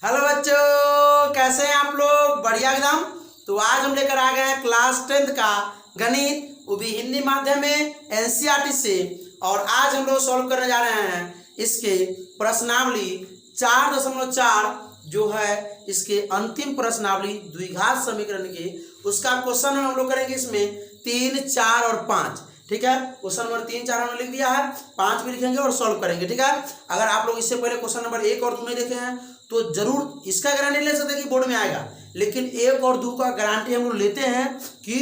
Hello बच्चों, कैसे हैं आप लोग? बढ़िया एकदम। तो आज हम लेकर आ गए हैं क्लास 10th का गणित, वो भी हिंदी माध्यम में एनसीईआरटी से। और आज हम लोग सॉल्व करने जा रहे हैं इसके प्रश्नावली 4.4 जो है इसके अंतिम प्रश्नावली द्विघात समीकरण के, उसका क्वेश्चन हम लोग करेंगे इसमें 3, 4 और 5। ठीक है, क्वेश्चन नंबर 3, 4 हमने लिख दिया है, 5 भी लिखेंगे और सॉल्व करेंगे। ठीक है, अगर आप लोग इससे पहले क्वेश्चन नंबर 1 और 2 नहीं देखे हैं तो जरूर इसका गारंटी ले सकते हैं कि बोर्ड में आएगा, लेकिन 1 और 2 का गारंटी हम लोग लेते हैं कि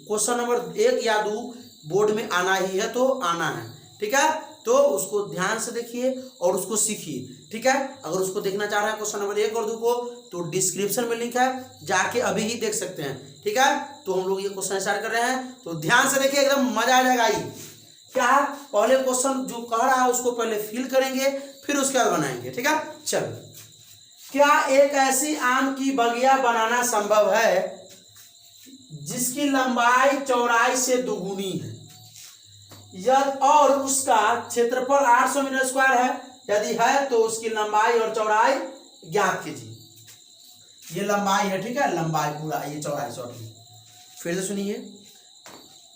क्वेश्चन नंबर 1 या 2 बोर्ड में आना ही है तो आना है। ठीक है, तो उसको ध्यान से देखिए और उसको सीखिए। ठीक है, अगर उसको देखना चाह रहे हैं क्वेश्चन नंबर 1 और 2 को तो डिस्क्रिप्शन में लिंक है, जाके अभी ही देख सकते हैं। ठीक है, तो हम लोग ये क्वेश्चन स्टार्ट कर रहे हैं, तो ध्यान से देखिए, एकदम मजा आ जाएगा। ये क्या है, पहले क्वेश्चन जो कह रहा है उसको पहले फिल करेंगे, फिर उसके बाद बनाएंगे। ठीक है, चलो। क्या एक ऐसी आम की बगिया बनाना संभव है जिसकी लंबाई चौड़ाई से दुगुनी है और उसका क्षेत्रफल 800 मीटर स्क्वायर है? यदि है तो उसकी लंबाई और चौड़ाई ज्ञात कीजिए। ये लंबाई है, ठीक है, लंबाई पूरा, ये चौड़ाई सॉरी। फिर से सुनिए,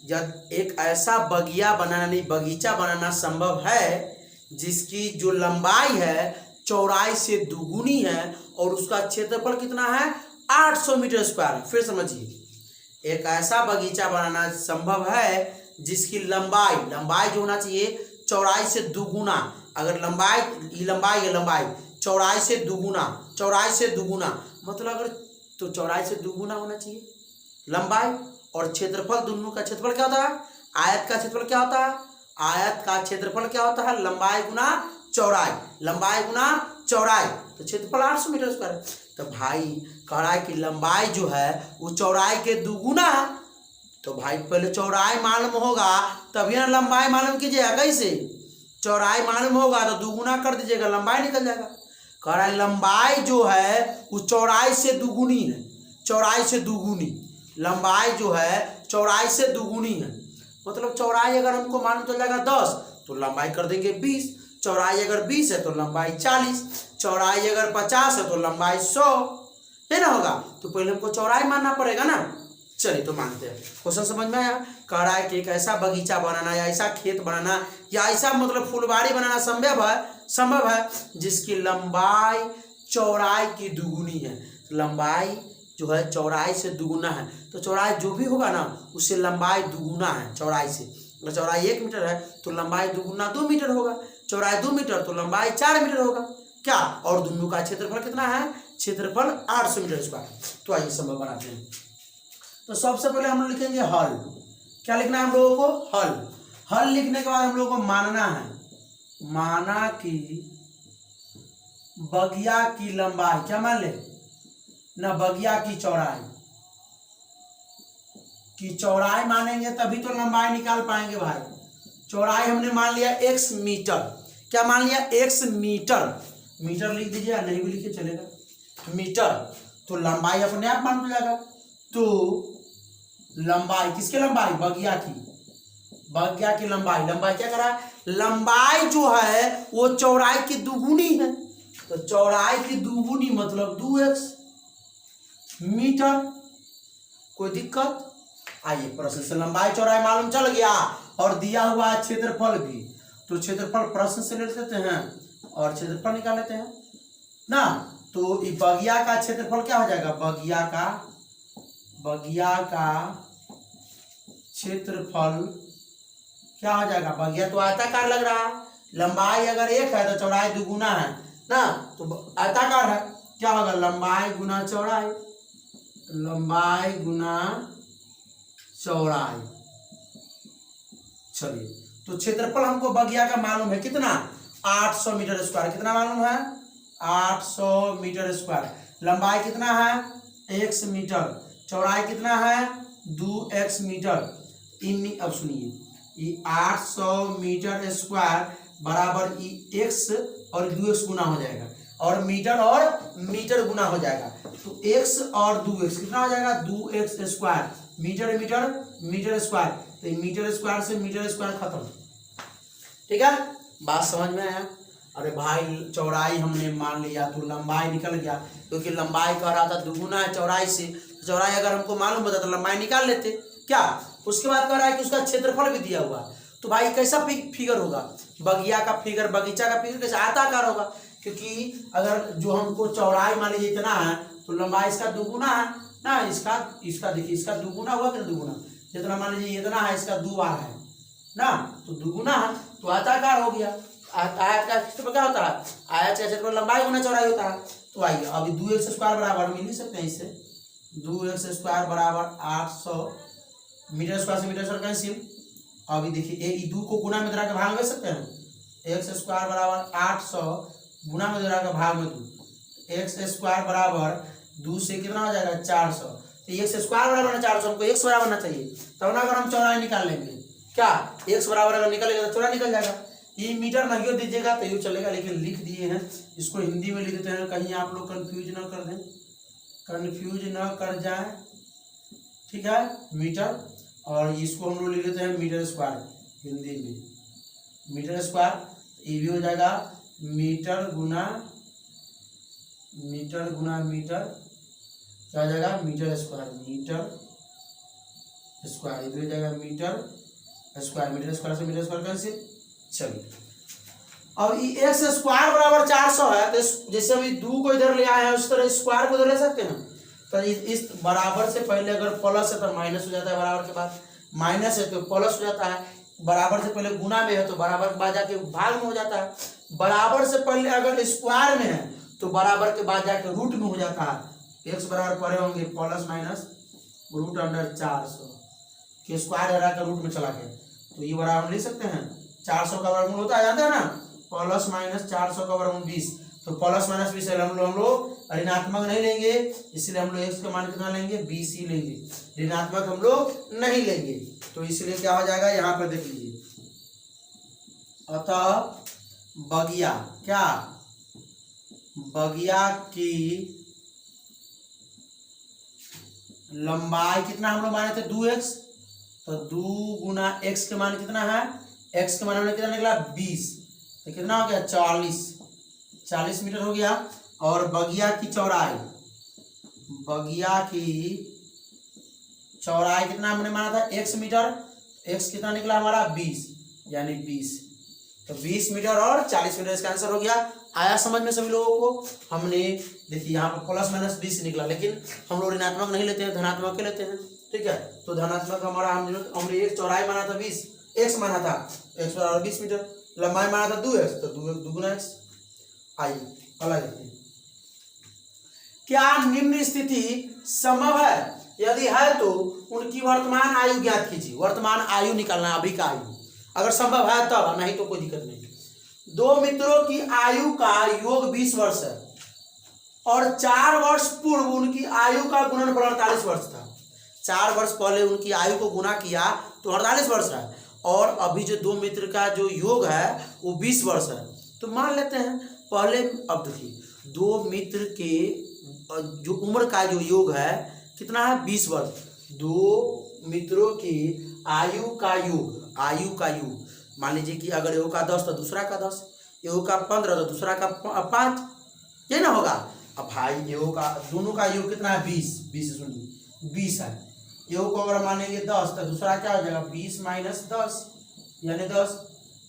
यदि एक ऐसा बगिया बनाना नहीं बगीचा बनाना संभव है जिसकी जो लंबाई है चौड़ाई से दुगुनी है और उसका क्षेत्रफल कितना है 800 मीटर स्क्वायर। फिर समझिए, एक ऐसा बगीचा बनाना संभव है जिसकी लंबाई जो होना चाहिए चौड़ाई से दुगुना। अगर लंबाई चौड़ाई से दुगुना मतलब अगर तो चौड़ाई से दुगुना होना चाहिए लंबाई, और क्षेत्रफल दोनों का क्षेत्रफल क्या होता है? आयत का क्षेत्रफल क्या होता है? आयत का क्षेत्रफल क्या होता है? लंबाई गुना चौड़ाई, तो क्षेत्रफल 800 मीटर स्क्वायर है। तो भाई कह रहा है कि लंबाई जो है वो चौड़ाई के दुगुना है, तो भाई पहले चौड़ाई मालूम होगा तभी ना लंबाई मालूम कीजिएगा। कैसे? चौड़ाई मालूम होगा तो दुगुना कर दीजिएगा, लंबाई निकल जाएगा। कह रहा है लंबाई जो है वो चौड़ाई से दुगुनी है, लंबाई जो है चौड़ाई से दुगुनी है। मतलब चौड़ाई अगर हमको मालूम चल जाएगा 10 तो लंबाई कर देंगे 20, चौड़ाई अगर 20 है तो लंबाई 40, चौड़ाई अगर 50 है तो लंबाई 100 है ना होगा। तो पहले हमको चौड़ाई मानना पड़ेगा ना। चलिए तो मानते हैं। क्वेश्चन समझ में आया? कह रहा है कि एक ऐसा बगीचा बनाना या ऐसा खेत बनाना या ऐसा मतलब फुलवाड़ी बनाना संभव है जिसकी लंबाई चौड़ाई की दुगुनी है। लंबाई जो है चौड़ाई से दुगुना है, तो चौड़ाई जो भी होगा ना उससे लंबाई दुगुना है चौड़ाई से। अगर चौड़ाई 1 मीटर है तो लंबाई दुगुना 2 मीटर होगा, चौड़ाई 2 मीटर तो लंबाई 4 मीटर होगा। क्या? और दोनों का क्षेत्रफल कितना है? क्षेत्रफल 800 मीटर स्क्वायर। तो आइए संभव बनाते हैं। तो सबसे पहले हम लोग लिखेंगे हल। क्या लिखना है हम लोगों को? हल लिखने के बाद हम लोगों को माना कि बगिया की लंबाई, क्या मान ले ना, बगिया की चौड़ाई मानेंगे तभी तो लंबाई निकाल पाएंगे भाई। चौड़ाई हमने मान लिया x मीटर। क्या मान लिया? x मीटर लिख दीजिए, नहीं भी लिखे चलेगा, मीटर। तो लंबाई अपने आप मान जाएगा। तो लंबाई किसकी लंबाई? बगिया की लंबाई क्या करा? लंबाई जो है वो चौड़ाई की दुगुनी है, तो चौड़ाई की दुगुनी मतलब 2x मीटर। कोई दिक्कत? आइए, प्रश्न से लंबाई चौड़ाई मालूम चल गया और दिया हुआ है क्षेत्रफल भी, तो क्षेत्रफल प्रश्न से ले लेते हैं और क्षेत्रफल निकाल लेते हैं ना। तो बगिया का क्षेत्रफल क्या हो जाएगा? बगिया का क्षेत्रफल क्या हो जाएगा? बगिया तो आयताकार लग रहा है, लंबाई अगर 1 है तो चौड़ाई दुगुना है ना, तो आयताकार है। क्या होगा? लंबाई गुना चौड़ाई। चलिए, तो क्षेत्रफल हमको बगिया का मालूम है कितना? 800 मीटर स्क्वायर। कितना मालूम है? 800 मीटर स्क्वायर। लंबाई कितना है? x metre. चौड़ाई कितना है? 2x metre. अब सुनिए, ये 800 मीटर स्क्वायर बराबर x और 2x गुना हो जाएगा, और मीटर गुना हो जाएगा, तो x और 2x कितना हो जाएगा? 2x square. मीटर स्क्वायर, तो मीटर स्क्वायर से मीटर स्क्वायर खत्म। ठीक है, बात समझ में आया? अरे भाई चौड़ाई हमने मान लिया तो लंबाई निकल गया, क्योंकि लंबाई कह रहा था दुगुना है चौड़ाई से, चौड़ाई अगर हमको मालूम होता तो लंबाई निकाल लेते क्या। उसके बाद कह रहा है कि उसका क्षेत्रफल भी दिया हुआ, तो भाई कैसा फिगर होगा, बगिया का फिगर, बगीचा का फिगर कैसे आयताकार होगा, क्योंकि अगर जो हमको चौड़ाई मान लीजिए इतना है तो लंबाई इसका दुगुना है ना, इसका देखिए इसका दुगुना हुआ कि दुगुना, जितना मान लीजिए इतना है इसका 2 बार है ना, तो दुगुना है तो आयताकार हो गया। आयत का क्षेत्रफल क्या होता है, आयत का क्षेत्रफल लंबाई गुना चौड़ाई होता है। तो आइए अभी 2x स्क्वायर बराबर मिल ही सकते हैं इससे, 2x स्क्वायर बराबर 800 मीटर स्क्वायर से मीटर स्क्वायर कैंसिल। अभी देखिए ये 2 को गुना में दे भाग में सकते हैं, x स्क्वायर बराबर 800 गुना में दे भाग में 2, x स्क्वायर बराबर 2 से कितना हो जाएगा 400, तो x स्क्वायर बराबर 400, हमको x बराबर ना चाहिए, तब ना अगर हम चौड़ाई निकाल लेंगे क्या, x बराबर अगर निकलेगा तो चौड़ाई निकल जाएगा। ये मीटर नहीं दीजिएगा तो ये चलेगा, लेकिन लिख दिए हैं, इसको हिंदी में लिख देते हैं, कहीं आप लोग कंफ्यूज ना कर दें, कंफ्यूज ना कर जाए, ठीक है, मीटर, और इसको हम लोग लिख देते हैं मीटर स्क्वायर हिंदी में, मीटर स्क्वायर, ये भी हो जाएगा मीटर गुना मीटर क्या हो जाएगा मीटर स्क्वायर, ये भी हो जाएगा मीटर स्क्वायर से मीटर स्क्वायर कैंसिल। चलिए अब ये x स्क्वायर बराबर 400 है, तो जैसे अभी 2 को इधर ले आए हैं उस तरह स्क्वायर को इधर ले सकते हैं, तो इस बराबर से पहले अगर प्लस है तो माइनस हो जाता है, बराबर के बाद माइनस है तो प्लस हो जाता है, बराबर से पहले गुना में है तो बराबर के बाद जाके भाग में हो जाता है, बराबर से पहले अगर स्क्वायर में है तो बराबर के बाद जाके रूट में हो जाता है। x बराबर पड़े होंगे प्लस माइनस रूट अंडर 400 के स्क्वायर हरा का रूट में चला गया, तो ये बराबर लिख सकते हैं 400 का वर्गमूल होता है, जानते हैं ना, प्लस माइनस 400 का वर्गमूल 20, तो प्लस माइनस 20 हम लोग ऋणात्मक नहीं लेंगे, इसलिए हम लोग x का मान कितना लेंगे 20 ही लेंगे, ऋणात्मक हम लोग नहीं लेंगे, तो इसलिए क्या हो जाएगा यहाँ पर देख लीजिए, अतः बगिया की लंबाई कितना हम लोग माने थे 2x, तो 2 गुना x के मान कितना है, x के मान हमने कितना निकला 20, तो कितना हो गया 40 मीटर हो गया। और बगिया की चौड़ाई कितना हमने माना था x मीटर, x कितना निकला हमारा 20, यानी 20, तो 20 मीटर और 40 मीटर इसका आंसर हो गया। आया समझ में सभी लोगों को। हमने देखिए यहाँ पर प्लस माइनस 20 निकला, लेकिन हम लोग ऋणात्मक नहीं लेते हैं, धनात्मक के लेते हैं, ठीक है, तो धनात्मक हमारा हमने एक चौड़ाई माना था 20, x माना था x बराबर 20 मीटर, लंबाई माना था 2x, तो 2 दुगुना x। आइए अगला देखिए, क्या निम्न स्थिति संभव है, यदि है तो उनकी वर्तमान आयु ज्ञात कीजिए। वर्तमान आयु निकालना, अभी का आयु, अगर संभव है तब, नहीं तो कोई दिक्कत नहीं। 2 मित्रों की आयु का योग 20 वर्ष है और 4 वर्ष पूर्व उनकी आयु का गुणनफल 48 वर्ष था। 4 वर्ष पहले उनकी आयु को गुना किया तो 48 वर्ष है, और अभी जो 2 मित्र का जो योग है वो 20 वर्ष है। तो मान लेते हैं पहले, अब देखिए 2 मित्र के जो उम्र का जो योग है कितना है 20 वर्ष। 2 मित्रों की आयु का योग मान लीजिए कि अगर योग का 10 तो दूसरा का 10, योग का 15 तो दूसरा का 5, ये ना होगा। अब भाई योग का दोनों का योग कितना है 20 है। योग को अगर मानेंगे 10 तो दूसरा क्या हो जाएगा 20 माइनस 10 यानी 10।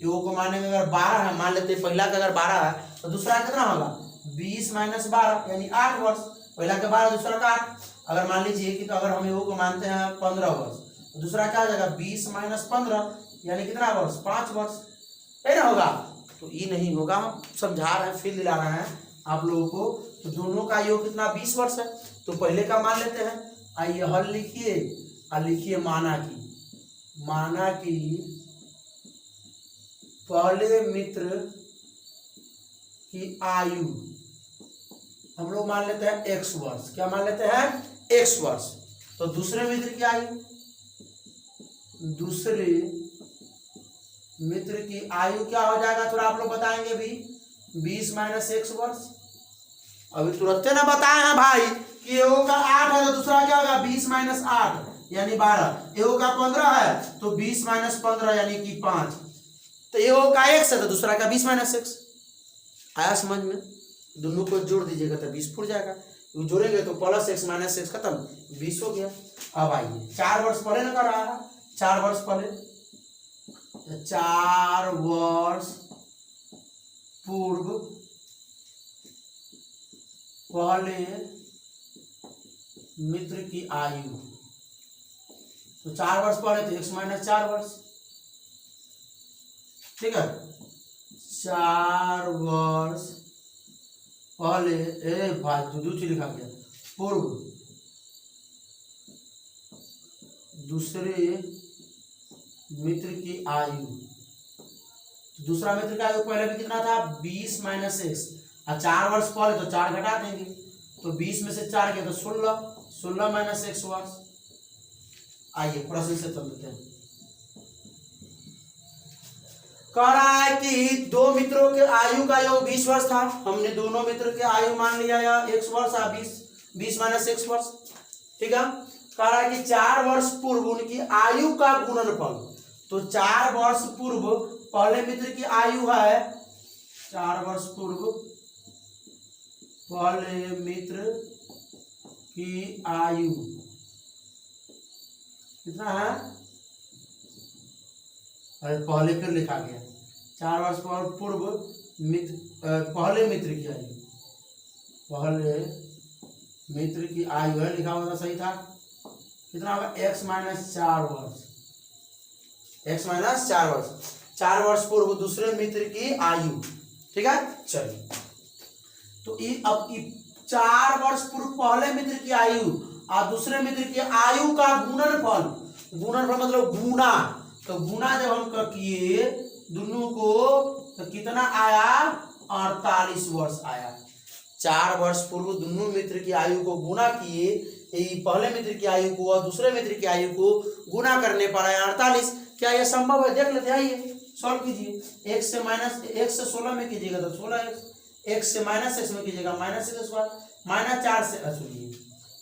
योग को मानेंगे अगर 12 है, मान लेते हैं पहला का अगर 12 है तो दूसरा कितना होगा 20 माइनस 12 यानी 8 वर्ष। पहला का 12 दूसरा का 8। अगर मान लीजिए कि तो अगर हम योग को मानते हैं 15 वर्ष तो दूसरा क्या हो जाएगा 20 माइनस 15 यानी कितना वर्ष 5 वर्ष, है ना होगा। तो ये नहीं होगा, हम समझा रहे हैं, फिर दिला रहे हैं आप लोगों को। तो दोनों का योग कितना 20 वर्ष है। तो पहले का मान लेते हैं, आइए हल लिखिए और लिखिए माना कि पहले मित्र की आयु हम लोग मान लेते हैं x वर्ष। क्या मान लेते हैं x वर्ष। तो दूसरे मित्र की आयु, दूसरे मित्र की आयु क्या हो जाएगा, थोड़ा आप लोग बताएंगे भी 20 माइनस x वर्ष। अभी तुरंत ना बताए हैं भाई कि एगो का 8 है तो दूसरा क्या होगा 20 माइनस 8 यानी 12। एगो का 15 है तो 20 माइनस 15 यानी कि 5। तो एगो का x है तो दूसरा का 20 माइनस x। आया समझ में? दोनों को जोड़ दीजिएगा तो 20 फुट जाएगा, जोड़ेंगे तो प्लस एक्स माइनस एक्स खत्म, 20 हो गया। अब आइए 4 वर्ष पहले ना कर रहा है, 4 वर्ष पहले, 4 वर्ष पूर्व पहले मित्र की आयु, तो 4 वर्ष पहले तो एक्स माइनस 4 वर्ष, ठीक है। 4 वर्ष पहले, ए भाई तो दो चीज लिखा गया, पूर्व दूसरे मित्र की आयु, तो दूसरा मित्र की आयु पहले भी कितना था 20 माइनस एक्स, और 4 वर्ष पहले तो 4 घटा देंगे, तो 20 में से 4 गया तो 16 माइनस एक्स वर्ष। आइए प्रश्न से चलते हैं। कह रहा है कि दो मित्रों के आयु का योग 20 वर्ष था, हमने दोनों मित्र के आयु मान लिया या x वर्ष या 20 माइनस x वर्ष, ठीक है। कह रहा है कि 4 वर्ष पूर्व उनकी आयु का गुणनफल, तो 4 वर्ष पूर्व पहले मित्र की आयु है, 4 वर्ष पूर्व पहले मित्र की आयु कितना है, अरे पहले फिर लिखा गया, 4 वर्ष पूर्व मित्र पहले मित्र की आयु, पहले मित्र की आयु है लिखा हुआ था, सही था, कितना होगा x माइनस 4 वर्ष, x माइनस 4 वर्ष, 4 वर्ष पूर्व दूसरे मित्र की आयु, ठीक है। चलिए तो अब 4 वर्ष पूर्व पहले मित्र की आयु और दूसरे मित्र की आयु का गुणनफल, गुणनफल मतलब गुना, तो गुना जब हम किए दोनों को तो कितना आया 48 वर्ष आया। 4 वर्ष पूर्व दोनों मित्र की आयु को गुना किए, पहले मित्र की आयु को और दूसरे मित्र की आयु को गुना करने पर आया 48। क्या यह संभव है? देख लेते, आइए सॉल्व कीजिए। x से माइनस x से 16 में कीजिएगा तो 16x, x से माइनस x में कीजिएगा माइनस x स्क्वायर, माइनस 4 से सुनिए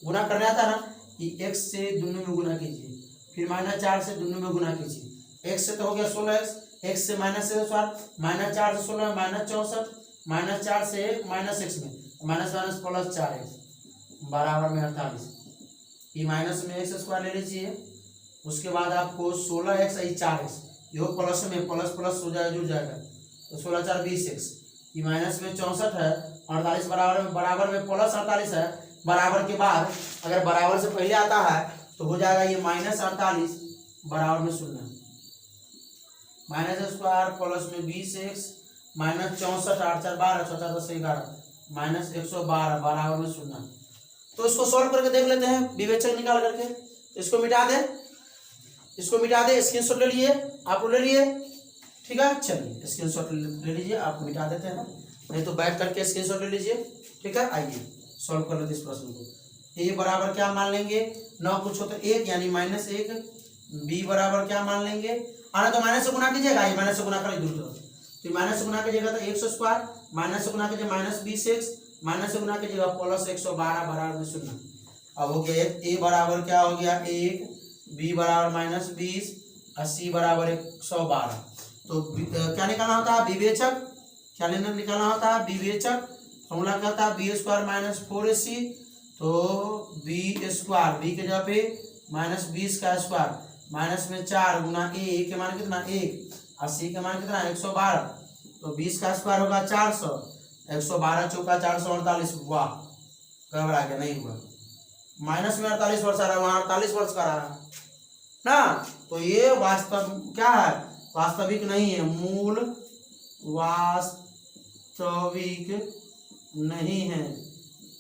गुना करने आता ना कि x से दोनों में गुना कीजिए, फिर माइनस 4 से दोनों में गुना कीजिए, x से तो हो गया 16x, x से माइनस x स्क्वायर, माइनस 4 से 16 माइनस 64, माइनस 4 से 1 माइनस x में माइनस माइनस प्लस 4x बराबर में 48। ये माइनस में x स्क्वायर ले लीजिए, उसके बाद आपको 16x 4x योग प्लस में प्लस प्लस हो जाएगा, जुड़ जाएगा, तो 16 4 20x, ये माइनस में 64 है, 48 बराबर में प्लस 48 है, बराबर के बाद अगर बराबर से पहले आता है तो हो जाएगा ये माइनस 48 बराबर में 0, माइनस स्क्वायर प्लस में 20x माइनस 64 8 4 12 6 4 10 11 माइनस 112 बराबर में 0। तो इसको सॉल्व करके देख लेते हैं, विवेचक निकाल करके इसको मिटा दे, इसको मिटा दे, स्क्रीनशॉट ले लिए, आप ले लिए, ठीक है। चलिए स्क्रीनशॉट ले लीजिए, आप मिटा देते हैं ना, नहीं तो बैठ करके स्क्रीनशॉट ले लीजिए, ठीक है। आइए सॉल्व कर लेते इस प्रश्न को। ए बराबर क्या मान लेंगे, 9 कुछ हो तो 1 यानी माइनस 1, बी बराबर क्या मान लेंगे, आना तो माइनस से गुना कीजिएगा, ये माइनस से गुना कर दूर तरफ, तो माइनस से गुना कीजिएगा तो x स्क्वायर, माइनस से गुना कीजिए माइनस 20x, माइनस से गुना कीजिएगा प्लस 112 बराबर में 0। अब हो गया ए बराबर क्या हो गया 1, बी बराबर माइनस 20 और सी बराबर 112। तो क्या निकालना होता है विवेचक, क्या निकालना होता है विवेचक, फॉर्मूला क्या होता है बी स्क्वायर माइनस 4ac, तो बी स्क्वायर बी के जगह पे माइनस 20 का स्क्वायर माइनस में 4 गुना ए के मान कितना 1 और सी के मान कितना 112, तो 20 का स्क्वायर होगा 400, 112 चौका 448, वाह घबरा गया, नहीं हुआ, माइनस में 48 वर्ष आ रहा है, वहां 48 वर्ष का रहा है ना, तो ये वास्तव क्या है, वास्तविक नहीं है, मूल वास्तविक नहीं है,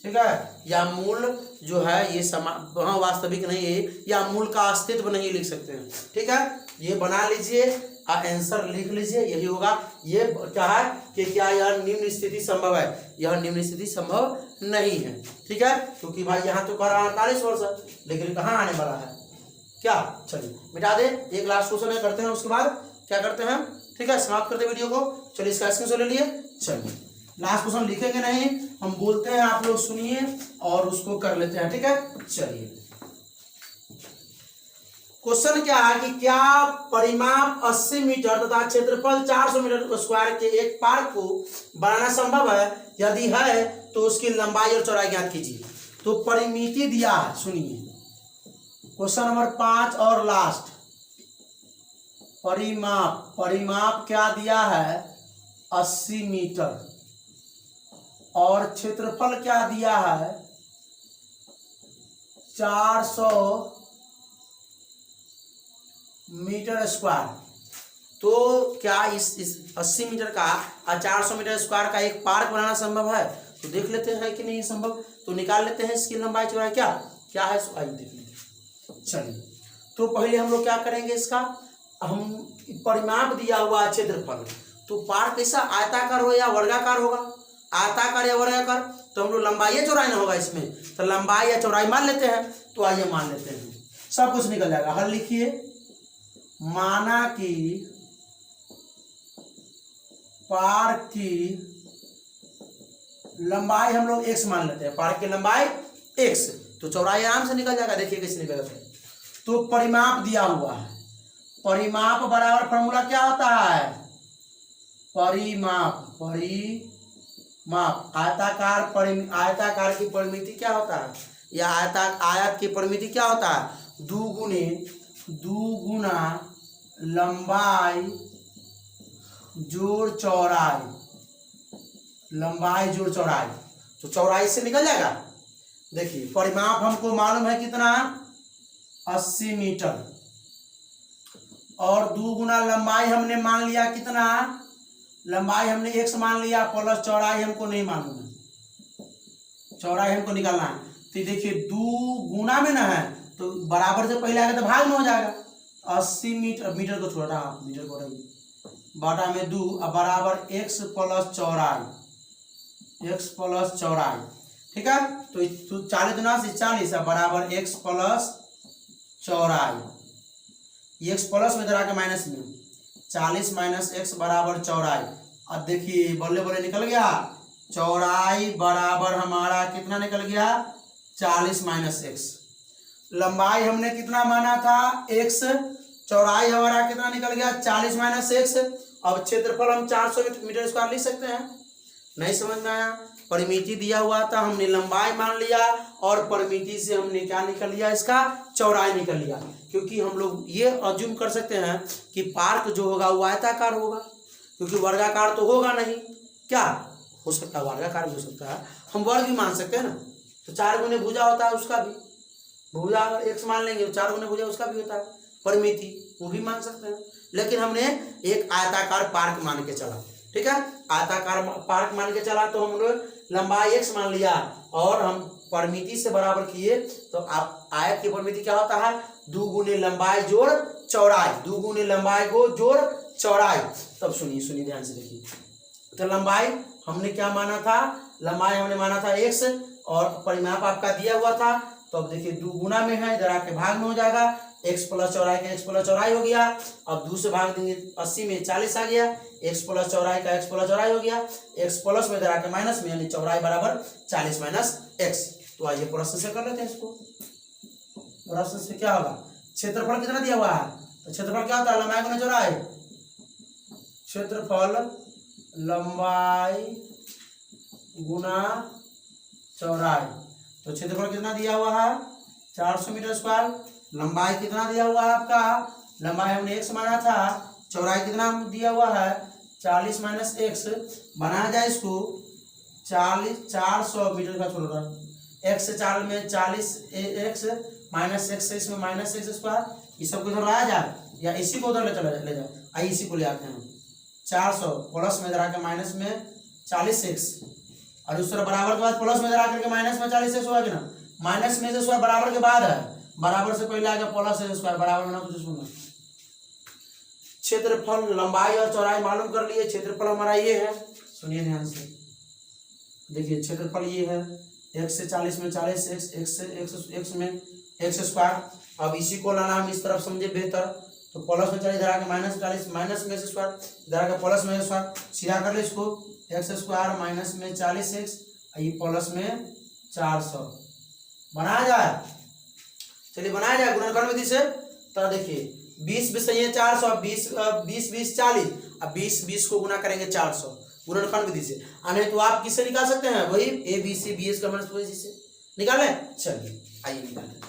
ठीक है, या मूल जो है ये वहाँ वास्तविक नहीं है, या मूल का अस्तित्व नहीं लिख सकते हैं, ठीक है। ये बना लीजिए, आंसर लिख लीजिए, यही होगा। ये क्या है कि क्या यह निम्न स्थिति संभव है, यह निम्न स्थिति संभव नहीं है, ठीक है, क्योंकि भाई यहाँ तो कर रहा 48 वर्ष है, लेकिन कहाँ आने वाला है क्या। चलिए मिटा दे, एक लास्ट क्वेश्चन करते हैं, उसके बाद क्या करते हैं, ठीक है, समाप्त करते वीडियो को। चलिए इसका स्क्रीनशॉट ले लिए। चलिए लास्ट क्वेश्चन लिखेंगे नहीं, हम बोलते हैं, आप लोग सुनिए और उसको कर लेते हैं, ठीक है। चलिए क्वेश्चन क्या है कि क्या परिमाप 80 मीटर तथा क्षेत्रफल 400 मीटर स्क्वायर के एक पार्क को बनाना संभव है? यदि है तो उसकी लंबाई और चौड़ाई ज्ञात कीजिए। तो परिमिति दिया है, सुनिए क्वेश्चन नंबर 5 और लास्ट। परिमाप क्या दिया है? 80 मीटर और क्षेत्रफल क्या दिया है? 400 मीटर स्क्वायर। तो क्या इस 80 मीटर का और 400 मीटर स्क्वायर का एक पार्क बनाना संभव है? तो देख लेते हैं कि नहीं संभव। तो निकाल लेते हैं इसकी लंबाई चौड़ाई क्या क्या है, आइए देख लेते हैं। चलिए, तो पहले हम लोग क्या करेंगे, इसका हम परिमाप दिया हुआ क्षेत्रफल, तो पार्क कैसा आयताकार हो या वर्गाकार होगा? आयताकार या वर्गाकार, तो हम लोग लंबाई या चौड़ाई ना होगा इसमें, तो लंबाई या चौड़ाई मान लेते हैं। तो आइए मान लेते हैं, सब कुछ निकल जाएगा। हल लिखिए, माना कि पार्क की लंबाई हम लोग x मान लेते हैं, पार्क की लंबाई x, तो चौड़ाई आराम से निकल जाएगा। देखिए कैसे निकलेगा। तो परिमाप दिया हुआ है, परिमाप बराबर फॉर्मूला क्या होता है? परिमाप आयताकार की परिमिति क्या होता है, या आयत की परिमिति क्या होता है? 2 गुना लंबाई जोड़ चौड़ाई, लंबाई जोड़ चौड़ाई, तो चौड़ाई से निकल जाएगा। देखिए परिमाप हमको मालूम है कितना, 80 मीटर, और 2 गुना लंबाई हमने मान लिया कितना, लंबाई हमने x मान लिया, प्लस चौड़ाई हमको नहीं मालूम है, चौड़ाई हमको निकालना है। तो देखिए 2 गुना में ना है तो बराबर से पहले आएगा तो भाग में हो जाएगा। 80 मीटर, मीटर को छोटा, मीटर को बटा में 2 बराबर x प्लस चौड़ाई, ठीक है। तो 40 गुना से 40 बराबर x प्लस चौड़ाई, x प्लस में जरा के माइनस में 40 माइनस x बराबर चौड़ाई। अब देखिए बल्ले बल्ले निकल गया, चौड़ाई बराबर हमारा कितना निकल गया, 40 माइनस x। लंबाई हमने कितना माना था, x, चौड़ाई हमारा कितना निकल गया, 40 माइनस x। अब क्षेत्रफल हम 400 मीटर स्क्वायर लिख सकते हैं। नहीं समझ में आया? परिमिति दिया हुआ था, हमने लंबाई मान लिया और परिमिति से हमने क्या निकल लिया, इसका चौड़ाई निकल लिया। क्योंकि हम लोग ये अज्यूम कर सकते हैं कि पार्क जो होगा वो आयताकार होगा, क्योंकि वर्गाकार तो होगा नहीं। क्या हो सकता है? वर्गाकार भी हो सकता है, हम वर्ग भी मान सकते हैं ना। तो 4 गुने भुजा होता है, उसका भी भुजा अगर x मान लेंगे, 4 गुने भुजा उसका भी होता है परिमिति, वो भी मान सकते हैं। लेकिन हमने एक आयताकार पार्क मान के चला, ठीक है, आयताकार पार्क मान के चला, तो हम लोग लंबाई x मान लिया और हम परिमिति से बराबर किए। तो आप आयत की परिमिति क्या होता है, 2 गुने लंबाई जोड़ चौड़ाई, 2 गुने लंबाई को जोड़ चौड़ाई। तब सुनिए ध्यान से देखिए, तो लंबाई हमने क्या माना था, लंबाई हमने माना था x और परिमाप आपका दिया हुआ था। तो अब देखिए 2 गुना में है, इधर आके भाग में हो जाएगा, x प्लस चौड़ाई का x प्लस चौड़ाई हो गया। अब 2 से भाग देंगे, 80 में 40 आ गया, x प्लस चौड़ाई का x प्लस चौड़ाई हो गया, x प्लस में इधर आके माइनस में, यानी चौड़ाई बराबर 40 माइनस x। तो आइए प्रश्न से कर लेते हैं इसको। प्रश्न से क्या होगा, क्षेत्रफल कितना दिया हुआ है, तो क्षेत्रफल क्या होता है, लंबाई गुना चौड़ाई, क्षेत्रफल लंबाई गुना चौड़ाई। तो क्षेत्रफल कितना दिया हुआ है, 400 मीटर स्क्वायर। लंबाई कितना दिया हुआ है आपका, लंबाई हमने x माना था, चौड़ाई कितना दिया हुआ है, 40 माइनस x। बनाया जाए इसको 400 मीटर का छोड़ रहा, x से 4 में 40 x माइनस x से इसमें माइनस x स्क्वायर, ये सब को इधर लाया जाए या इसी को उधर ले जाए। आइए इसी को ले आते हैं, 400 प्लस में इधर आकर माइनस में 40x, और उस तरह बराबर के बाद प्लस में इधर आकर के माइनस में 40x हुआ कि ना, माइनस में से स्क्वायर बराबर के बाद है, बराबर से पहले आगे प्लस से स्क्वायर, बराबर में ना कुछ सुनना। क्षेत्रफल लंबाई और चौड़ाई मालूम कर लिए, क्षेत्रफल हमारा ये है, सुनिए ध्यान से देखिए, क्षेत्रफल ये है, x से 40 में 40x, x में x स्क्वायर। अब इसी को लाना हम इस तरफ समझे बेहतर, तो प्लस में 40 इधर आके माइनस 40, माइनस में से स्क्वायर, इधर आके प्लस में स्क्वायर, सीधा कर ले इसको, x स्क्वायर माइनस में 40x, ये प्लस में 400 बनाया जाए। चलिए बनाया जाए गुणनखंड विधि से। तो देखिए 20 20 है 400, 20 20 20 40, अब 20 20 को गुना करेंगे 400 गुणनखंड विधि से। नहीं तो आप किससे निकाल सकते हैं, वही A B C B S का माइनस पॉइंट से निकाले। चलिए आइए निकालें।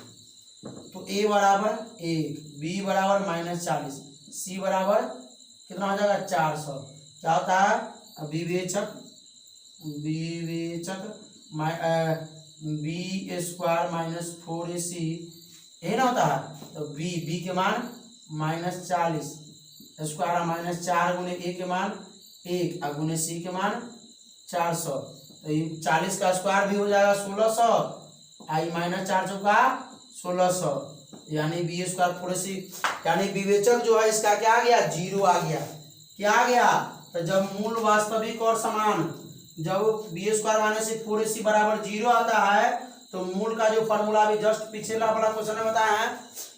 तो ए बराबर 1, बी बराबर -40, सी बराबर कितना हो जाएगा 400। क्या होता है विवेचक बी स्क्वायर -4ac यही ना होता है। तो बी के मान -40 स्क्वायर -4 गुने ए के मान 1 और गुने सी के मान 400। तो ये 40 का स्क्वायर भी हो जाएगा 1600, आई -4 चौका 1600, यानी बी स्क्वायर 4ac, यानी विवेचक जो है इसका क्या आ गया 0 आ गया। क्या आ गया, तो जब मूल वास्तविक और समान, जब बी स्क्वायर -4ac बराबर 0 आता है तो मूल का जो फॉर्मूला भी जस्ट पिछले वाला क्वेश्चन में बताया है,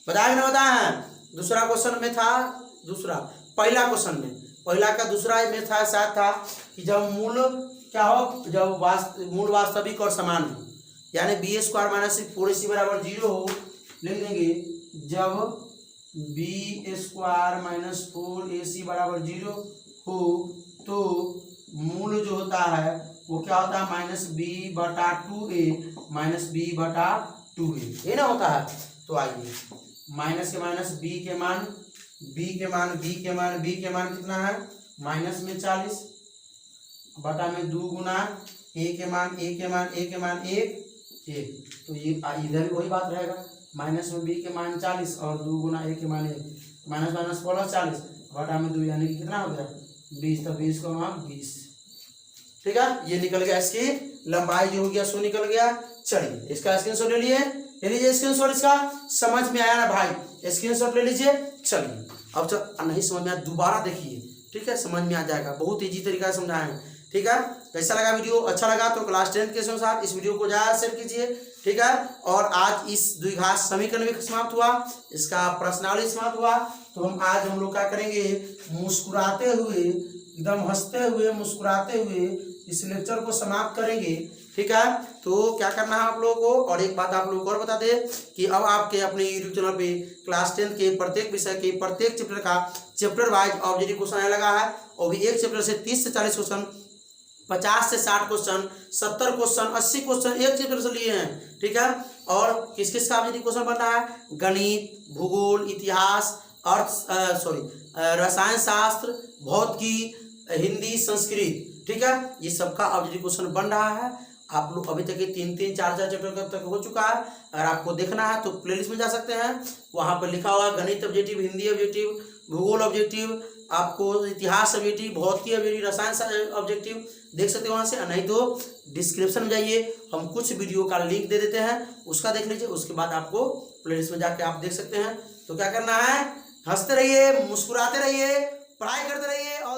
बताया ना बताया है। दूसरा क्वेश्चन में था, दूसरा पहला क्वेश्चन में पहला का दूसरा में था शायद था कि जब मूल क्या हो, जब मूल वास्तविक और समान हो, यानी बी स्क्वायर -4ac बराबर 0 हो, लिख देंगे जब बी स्क्वायर -4ac बराबर 0 हो तो मूल जो होता है वो क्या होता है -b/2a -b/2a, ये ना होता है। तो आइए माइनस के माइनस b के मान कितना है माइनस में 40 बटा में 2 गुना a के मान 1। तो ये इधर भी वही बात रहेगा, माइनस में b के मान 40 और 2 गुना a के मान 1, माइनस माइनस प्लस 40 बटा में 2 यानी कि कितना हो गया 20। तो 20 को 20, ठीक है। ये निकल गया, इसकी लंबाई जो हो गया सो निकल गया। चलिए इसका स्क्रीनशॉट ले लीजिए स्क्रीनशॉट। इसका समझ में आया ना भाई, स्क्रीनशॉट ले लीजिए। चलिए अब नहीं समझ में आया दोबारा देखिए, ठीक है, समझ में आ जाएगा। बहुत ईजी तरीका से समझाए हैं, ठीक है। कैसा लगा वीडियो, अच्छा लगा तो क्लास 10 के साथ इस वीडियो को ज़्यादा शेयर कीजिए, ठीक है। और आज इस द्विघात समीकरण भी समाप्त हुआ, इसका प्रश्नावली समाप्त हुआ। तो हम लोग क्या करेंगे, मुस्कुराते हुए, एकदम हंसते हुए मुस्कुराते हुए इस लेक्चर को समाप्त करेंगे, ठीक है। तो क्या करना है आप लोगों को, और एक बात आप लोगों को और बता दें कि अब आपके अपने यूट्यूब चैनल पे क्लास 10 के प्रत्येक विषय के प्रत्येक चैप्टर का चैप्टर वाइज ऑब्जेक्टिव क्वेश्चन आने लगा है। और भी एक चैप्टर से 30 से 40 क्वेश्चन, 50 से 60 क्वेश्चन, 70 क्वेश्चन, 80 क्वेश्चन एक चैप्टर से लिए हैं, ठीक है। और किस किस का ऑब्जेक्टिव क्वेश्चन बन रहा है, गणित, भूगोल, इतिहास, रसायन शास्त्र, भौतिकी, हिंदी, संस्कृत, ठीक है। ये सबका ऑब्जेक्टिव क्वेश्चन बन रहा है। आप लोग अभी तक ये 3-3, 4-4 चैप्टर तक हो चुका है। अगर आपको देखना है तो प्लेलिस्ट में जा सकते हैं, वहाँ पर लिखा हुआ गणित ऑब्जेक्टिव, हिंदी ऑब्जेक्टिव, भूगोल ऑब्जेक्टिव, आपको इतिहास ऑब्जेक्टिव, भौतिकी ऑब्जेक्टिव, रसायन ऑब्जेक्टिव देख सकते हैं वहाँ से। नहीं तो डिस्क्रिप्शन में जाइए, हम कुछ वीडियो का लिंक दे देते हैं, उसका देख लीजिए। उसके बाद आपको प्लेलिस्ट में जाके आप देख सकते हैं। तो क्या करना है, हंसते रहिए, मुस्कुराते रहिए, पढ़ाई करते रहिए और